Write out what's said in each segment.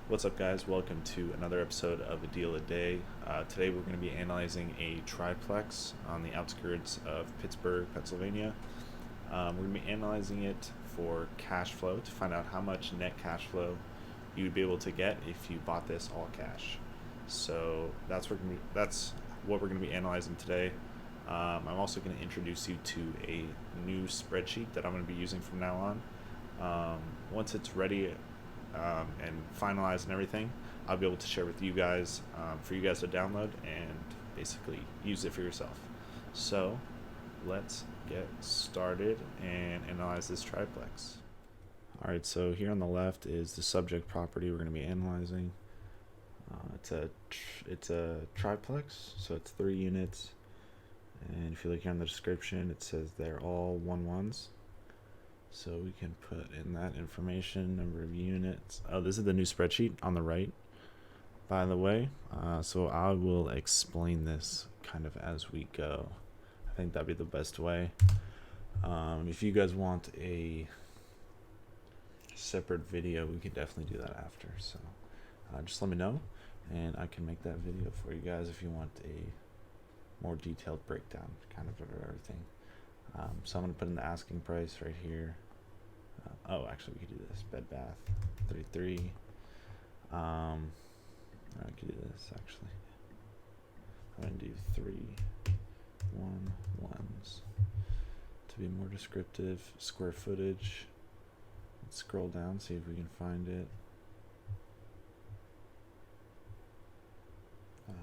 What's up, guys? Welcome to another episode of A Deal a Day. Today we're going to be analyzing a triplex on the outskirts of Pittsburgh, Pennsylvania. We're going to be analyzing it for cash flow to find out how much net cash flow you would be able to get if you bought this all cash. So that's what we're going to be analyzing today. I'm also going to introduce you to a new spreadsheet that I'm going to be using from now on. Once it's ready and finalized and everything, I'll be able to share with you guys for you guys to download and basically use it for yourself. So let's get started and analyze this triplex. Alright, so here on the left is the subject property we're going to be analyzing. It's a triplex, so it's 3 units, and if you look here in the description, it says they're all 1-1s. So we can put in that information, number of units. Oh, this is the new spreadsheet on the right, by the way. So I will explain this kind of as we go. I think that'd be the best way. If you guys want a separate video, we could definitely do that after. So just let me know, and I can make that video for you guys if you want a more detailed breakdown kind of everything. So I'm going to put in the asking price right here. Actually, we could do this. Bed Bath 33. I could do this actually. I'm going to do 3-1-1s to be more descriptive. Square footage. Let's scroll down, see if we can find it. Uh,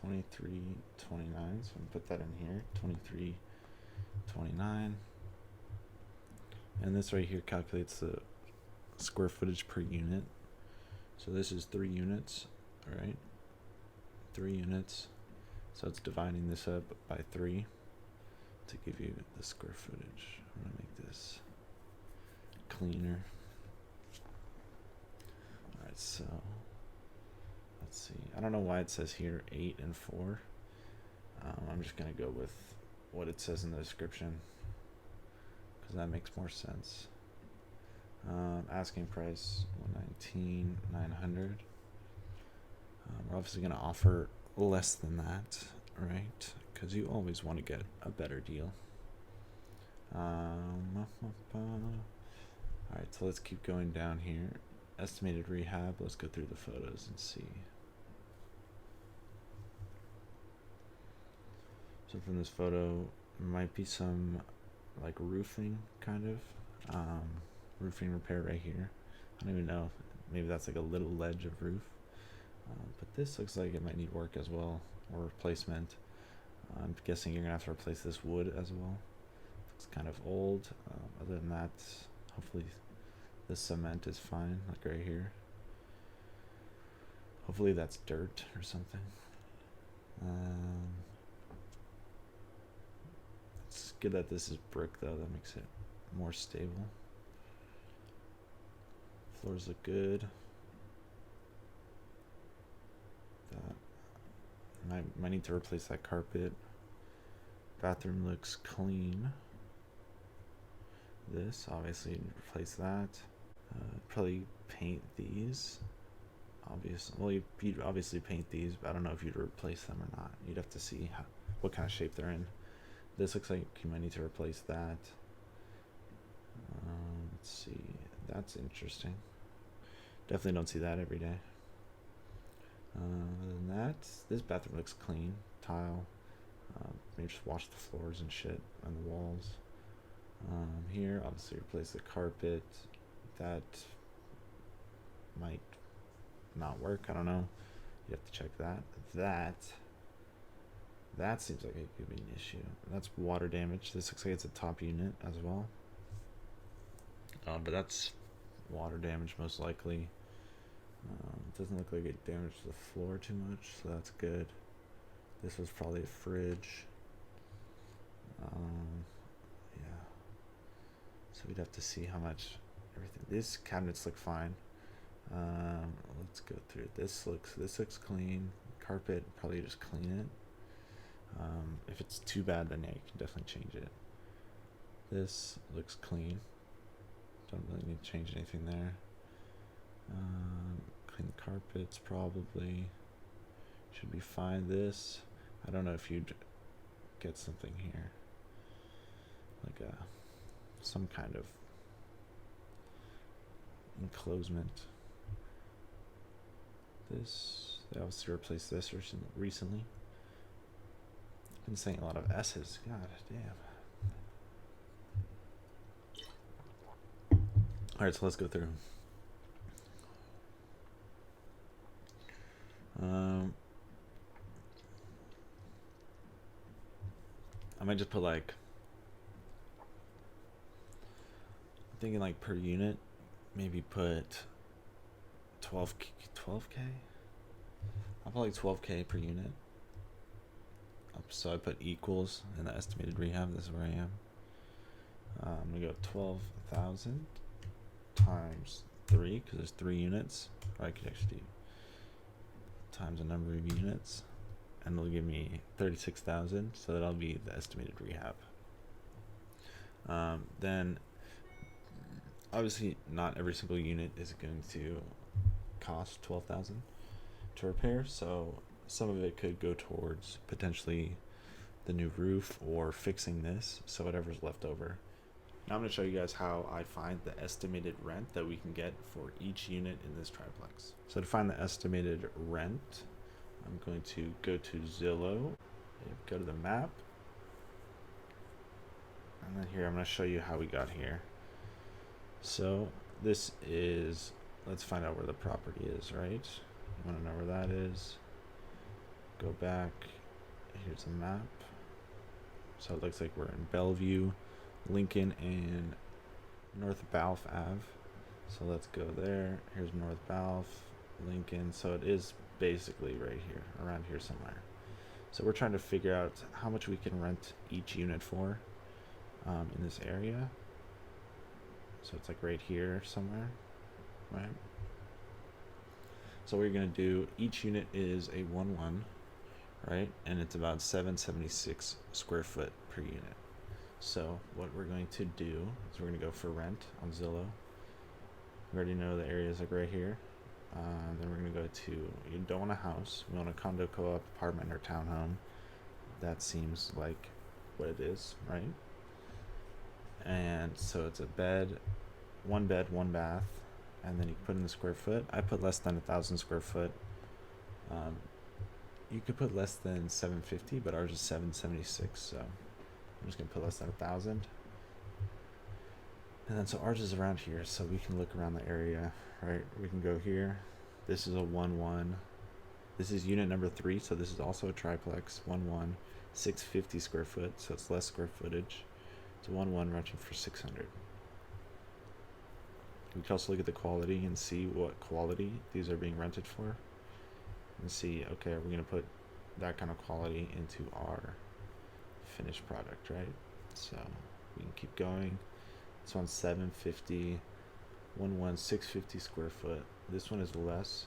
23, 29, so I'm going to put that in here, 23, 29. And this right here calculates the square footage per unit. So this is 3 units, all right? 3 units. So it's dividing this up by 3 to give you the square footage. I'm going to make this cleaner. All right, so let's see. I don't know why it says here 8 and 4. I'm just going to go with what it says in the description, because that makes more sense. Asking price 119,900. We're obviously going to offer less than that, right? Because you always want to get a better deal. Alright, so let's keep going down here. Estimated rehab. Let's go through the photos and see. So from this photo, there might be some like roofing kind of roofing repair right here. I don't even know, maybe that's like a little ledge of roof, but this looks like it might need work as well, or replacement. I'm guessing you're gonna have to replace this wood as well. It's kind of old. Other than that, hopefully this cement is fine, like right here. Hopefully that's dirt or something. It's good that this is brick though, that makes it more stable. Floors look good. Might need to replace that carpet. Bathroom looks clean. This, obviously, replace that. Probably paint these. You'd obviously paint these, but I don't know if you'd replace them or not. You'd have to see what kind of shape they're in. This looks like you might need to replace that. Let's see. That's interesting. Definitely don't see that every day. Other than that, this bathroom looks clean. Tile. Maybe just wash the floors and shit on the walls. Here, obviously replace the carpet. That might not work. I don't know. You have to check that. That seems like it could be an issue. That's water damage. This looks like it's a top unit as well. But that's water damage most likely. It doesn't look like it damaged the floor too much, so that's good. This was probably a fridge. Yeah. So we'd have to see how much everything. These cabinets look fine. Let's go through it. This looks clean. Carpet, probably just clean it. If it's too bad, then yeah, you can definitely change it. This looks clean. Don't really need to change anything there. Carpets probably should be fine. This, I don't know if you'd get something here, like some kind of enclosement. This, they obviously replaced this recently. Been saying a lot of S's. God damn. Alright, so let's go through. I might just put like, I'm thinking like per unit, maybe put 12K? I'll put like 12K per unit. So I put equals in the estimated rehab. This is where I am. I'm gonna go 12,000 times 3 because there's 3 units. Or I could actually do times the number of units, and it'll give me 36,000. So that'll be the estimated rehab. Then obviously not every single unit is going to cost 12,000 to repair. So some of it could go towards potentially the new roof or fixing this, so whatever's left over. Now I'm going to show you guys how I find the estimated rent that we can get for each unit in this triplex. So to find the estimated rent, I'm going to go to Zillow, go to the map, and then here I'm going to show you how we got here. So this is, let's find out where the property is, right? You want to know where that is? Go back, here's the map. So it looks like we're in Bellevue, Lincoln, and North Balf Ave. So let's go there. Here's North Balf, Lincoln. So it is basically right here, around here somewhere. So we're trying to figure out how much we can rent each unit for in this area. So it's like right here somewhere, right? So what you're gonna do, each unit is a 1-1, right? And it's about 776 square foot per unit. So what we're going to do is we're gonna go for rent on Zillow. We already know the areas like right here. Then we're gonna go to, you don't want a house, we want a condo, co-op, apartment, or townhome. That seems like what it is, right? And so it's a bed, 1 bed, 1 bath, and then you put in the square foot. I put less than 1,000 square foot. You could put less than 750, but ours is 776, so I'm just gonna put less than 1,000. And then so ours is around here, so we can look around the area, right? We can go here. This is a 1-1. This is unit number 3, so this is also a triplex, 1-1, 650 square foot, so it's less square footage. It's a 1-1 renting for 600. We can also look at the quality and see what quality these are being rented for, and see, okay, are we going to put that kind of quality into our finished product, right? So we can keep going. This one's 750, 1-1, 650 square foot. This one is less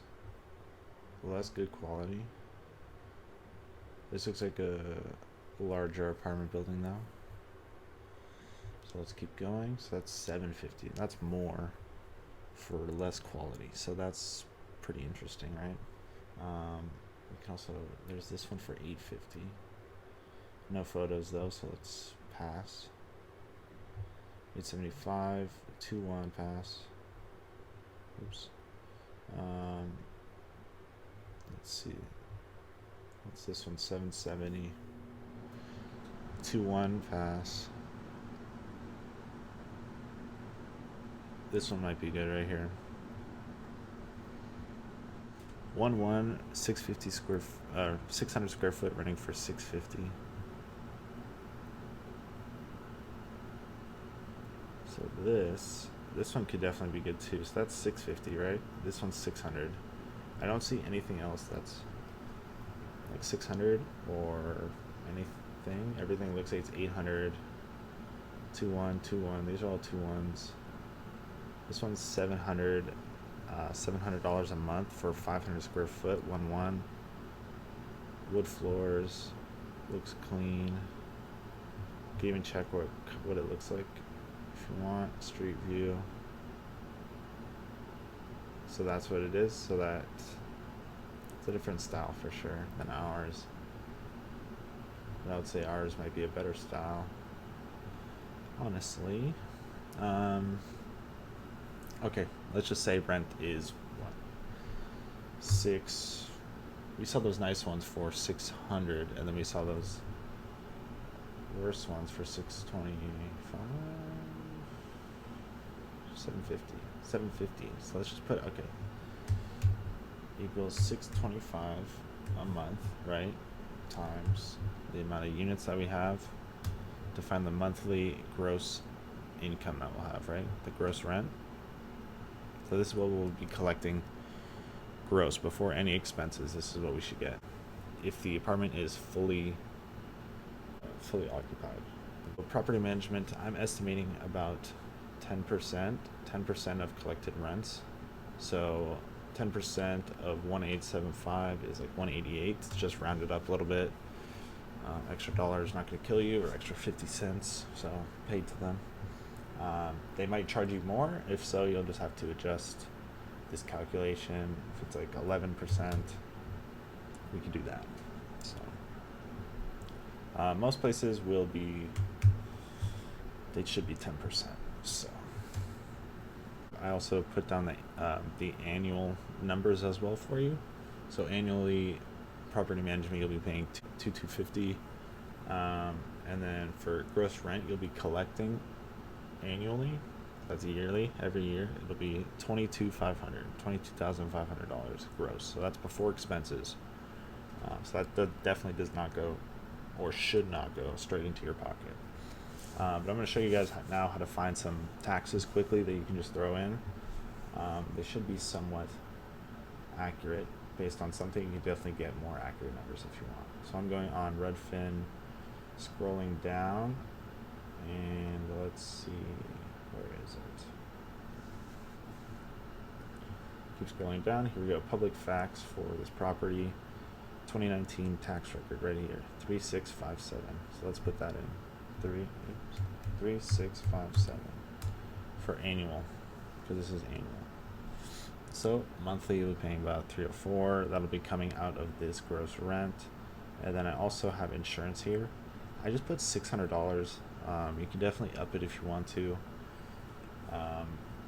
good quality. This looks like a larger apartment building now. So let's keep going. So that's 750. That's more for less quality. So that's pretty interesting, right? We can also, there's this one for 850. No photos though, so let's pass. 875, 2-1 pass. Oops. Let's see. What's this one? 770. 2-1 pass. This one might be good right here. 1-1, 650 square, 600 square foot, running for 650. So this one could definitely be good too. So that's 650, right? This one's 600. I don't see anything else that's like 600 or anything. Everything looks like it's 800. 2-1, 2-1. These are all 2-1s. This one's 700. $700 a month for 500 square foot, 1-1. Wood floors, looks clean. You can even check what it looks like if you want. Street view. So that's what it is. So that it's a different style for sure than ours. But I would say ours might be a better style, honestly. Okay, let's just say rent is what, six. We saw those nice ones for 600, and then we saw those worse ones for 625, 750, 750. So let's just put okay equals 625 a month, right? Times the amount of units that we have to find the monthly gross income that we'll have, right? The gross rent. So this is what we'll be collecting gross before any expenses. This is what we should get if the apartment is fully occupied. For property management, I'm estimating about 10% of collected rents. So 10% of 1875 is like 188. It's just rounded up a little bit. Extra dollar is not going to kill you, or extra 50 cents, so paid to them. They might charge you more. If so, you'll just have to adjust this calculation. If it's like 11%, we can do that. So most places will be, they should be 10%. So I also put down the annual numbers as well for you. So annually, property management, you'll be paying $250, and then for gross rent, you'll be collecting annually. That's yearly. Every year, it'll be $22,500 gross. So that's before expenses. So that definitely does not go, or should not go, straight into your pocket. But I'm going to show you guys now how to find some taxes quickly that you can just throw in. They should be somewhat accurate based on something. You can definitely get more accurate numbers if you want. So I'm going on Redfin, scrolling down, and let's see, where is it? Keep scrolling down. Here we go. Public facts for this property. 2019 tax record right here, 3657. So let's put that in. 3657 for annual, because this is annual. So monthly you'll be paying about 304. That'll be coming out of this gross rent. And then I also have insurance here. I just put $600. You can definitely up it if you want to.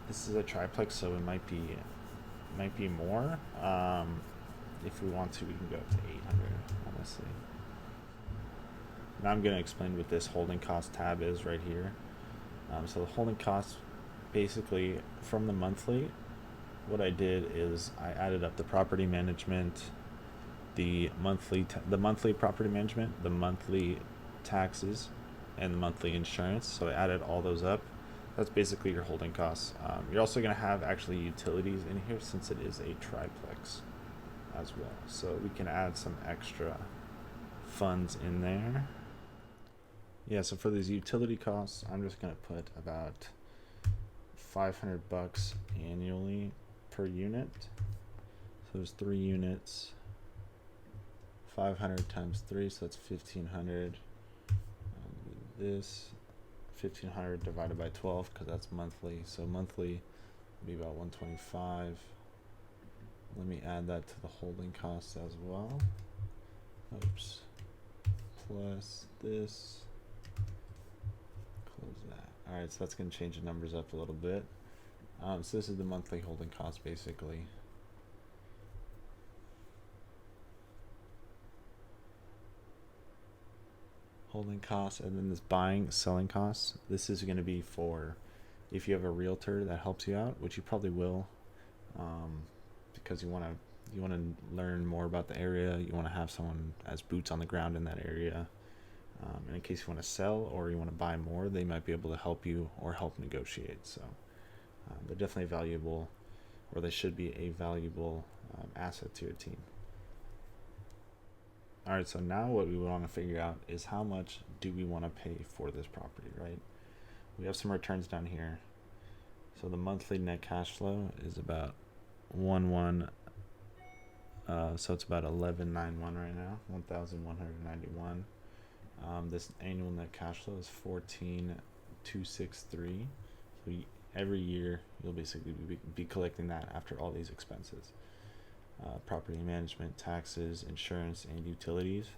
This is a triplex, so it might be more. If we want to, we can go up to 800, honestly. Now I'm going to explain what this holding cost tab is right here. So the holding cost, basically from the monthly, what I did is I added up the property management, the monthly property management, the monthly taxes, and the monthly insurance. So I added all those up. That's basically your holding costs. You're also going to have actually utilities in here, since it is a triplex as well. So we can add some extra funds in there. Yeah, so for these utility costs, I'm just going to put about $500 annually per unit. So there's 3 units. 500 times 3, so that's 1,500. This 1,500 divided by 12, because that's monthly. So monthly would be about 125. Let me add that to the holding costs as well. Oops. Plus this. Close that. Alright, so that's going to change the numbers up a little bit. So this is the monthly holding cost, basically. Holding costs, and then this buying, selling costs. This is going to be for if you have a realtor that helps you out, which you probably will, because you want to learn more about the area. You want to have someone as boots on the ground in that area. And in case you want to sell or you want to buy more, they might be able to help you or help negotiate. So they're definitely valuable, or they should be a valuable asset to your team. Alright, so now what we want to figure out is how much do we want to pay for this property, right? We have some returns down here. So the monthly net cash flow is about so it's about 1191 right now, 1,191. This annual net cash flow is 14,263. So every year you'll basically be collecting that after all these expenses. Property management, taxes, insurance, and utilities.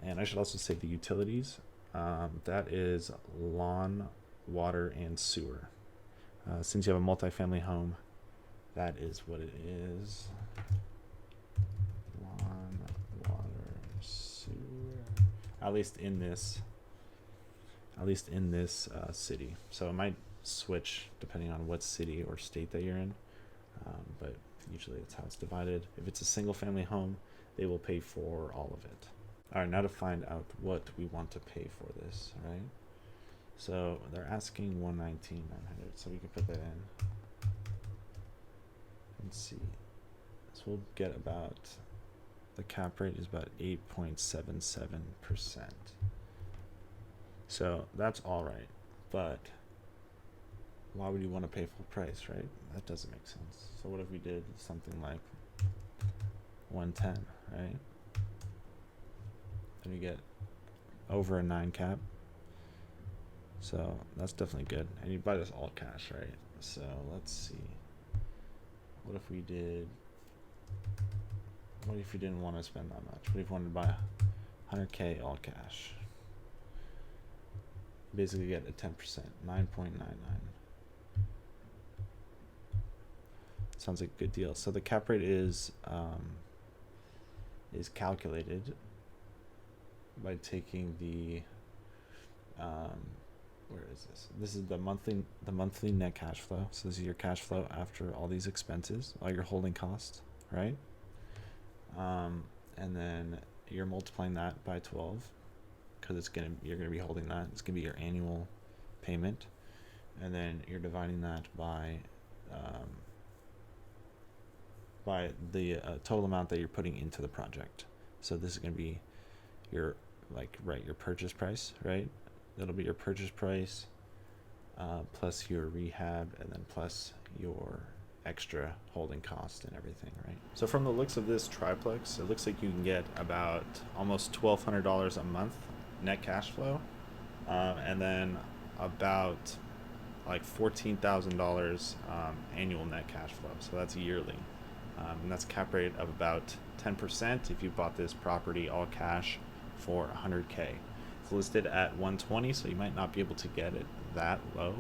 And I should also say the utilities, that is lawn, water, and sewer. Since you have a multifamily home, that is what it is. Lawn, water, sewer. At least in this city. So it might switch depending on what city or state that you're in. But usually that's how it's divided. If it's a single family home, they will pay for all of it. All right, now to find out what we want to pay for this, right? So they're asking $119,900, so we can put that in. Let's see. So we'll get about, the cap rate is about 8.77%. So that's all right, but why would you want to pay full price, right? That doesn't make sense. So what if we did something like 110, right? Then you get over a 9 cap. So that's definitely good. And you buy this all cash, right? So let's see. What if we did, what if you didn't want to spend that much? What if you wanted to buy 100K all cash? You basically get a 10%, 9.99. Sounds like a good deal. So the cap rate is calculated by taking the where is this? This is the monthly net cash flow. So this is your cash flow after all these expenses, all your holding costs, right? And then you're multiplying that by 12 because you're gonna be holding that. It's gonna be your annual payment, and then you're dividing that by the total amount that you're putting into the project. So this is gonna be your your purchase price, right? That'll be your purchase price plus your rehab, and then plus your extra holding cost and everything, right? So from the looks of this triplex, it looks like you can get about almost $1,200 a month net cash flow, and then about like $14,000 annual net cash flow. So that's yearly, and that's cap rate of about 10% if you bought this property all cash for 100K. It's listed at 120, so you might not be able to get it that low,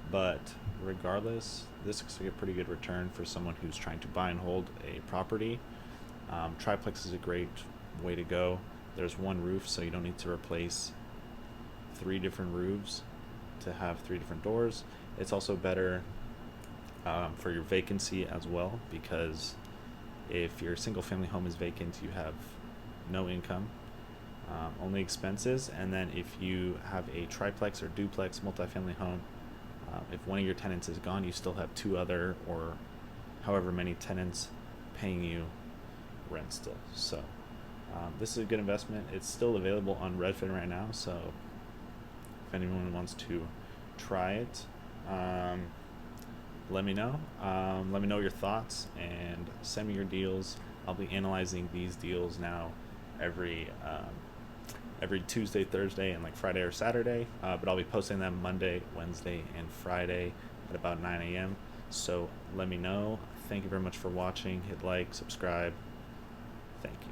but regardless, this looks like a pretty good return for someone who's trying to buy and hold a property. Triplex is a great way to go. There's one roof, so you don't need to replace 3 different roofs to have 3 different doors. It's also better for your vacancy as well, because if your single family home is vacant, you have no income, only expenses. And then if you have a triplex or duplex multifamily home, if one of your tenants is gone, you still have 2 other or however many tenants paying you rent still. So this is a good investment. It's still available on Redfin right now, so if anyone wants to try it, let me know. Let me know your thoughts and send me your deals. I'll be analyzing these deals now every Tuesday, Thursday, and like Friday or Saturday, but I'll be posting them Monday, Wednesday, and Friday at about 9 a.m. So let me know. Thank you very much for watching. Hit like, subscribe. Thank you.